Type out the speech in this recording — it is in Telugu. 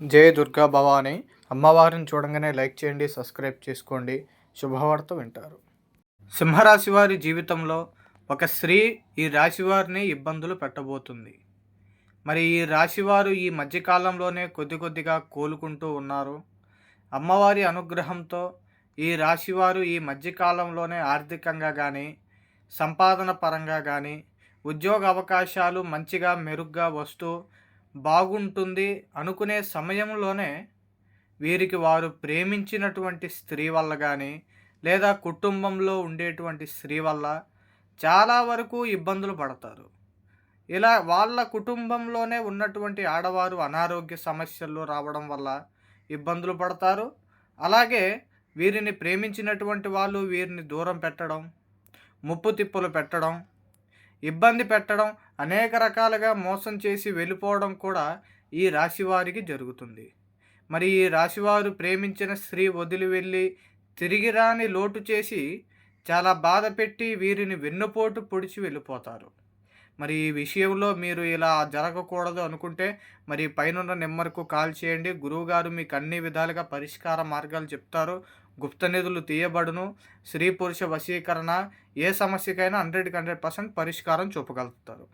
జయ దుర్గా భవాని అమ్మవారిని చూడంగానే లైక్ చేయండి, సబ్స్క్రైబ్ చేసుకోండి. శుభవార్త వింటారు. సింహరాశి వారి జీవితంలో ఒక స్త్రీ ఈ రాశివారిని ఇబ్బందులు పెట్టబోతుంది. మరి ఈ రాశివారు ఈ మధ్యకాలంలోనే కొద్దిగా కోలుకుంటూ ఉన్నారు. అమ్మవారి అనుగ్రహంతో ఈ రాశివారు ఈ మధ్యకాలంలోనే ఆర్థికంగా కానీ, సంపాదన పరంగా కానీ, ఉద్యోగ అవకాశాలు మంచిగా మెరుగ్గా వస్తూ బాగుంటుంది అనుకునే సమయంలోనే వీరికి వారు ప్రేమించినటువంటి స్త్రీ వల్ల కానీ, లేదా కుటుంబంలో ఉండేటువంటి స్త్రీ వల్ల చాలా వరకు ఇబ్బందులు పడతారు. ఇలా వాళ్ళ కుటుంబంలోనే ఉన్నటువంటి ఆడవారు అనారోగ్య సమస్యలు రావడం వల్ల ఇబ్బందులు పడతారు. అలాగే వీరిని ప్రేమించినటువంటి వాళ్ళు వీరిని దూరం పెట్టడం, ముప్పు తిప్పలు పెట్టడం, ఇబ్బంది పెట్టడం, అనేక రకాలుగా మోసం చేసి వెళ్ళిపోవడం కూడా ఈ రాశివారికి జరుగుతుంది. మరి ఈ రాశివారు ప్రేమించిన స్త్రీ వదిలి వెళ్ళి తిరిగి రాని లోటు చేసి చాలా బాధ పెట్టి వీరిని వెన్నుపోటు పొడిచి వెళ్ళిపోతారు. మరి ఈ విషయంలో మీరు ఇలా జరగకూడదు అనుకుంటే మరి పైనున్న నెంబర్కు కాల్ చేయండి. గురువుగారు మీకు అన్ని విధాలుగా పరిష్కార మార్గాలు చెప్తారు. గుప్త నిధులు తీయబడును. స్త్రీ పురుష వశీకరణ ఏ సమస్యకైనా 100% పరిష్కారం చూపగలుగుతారు.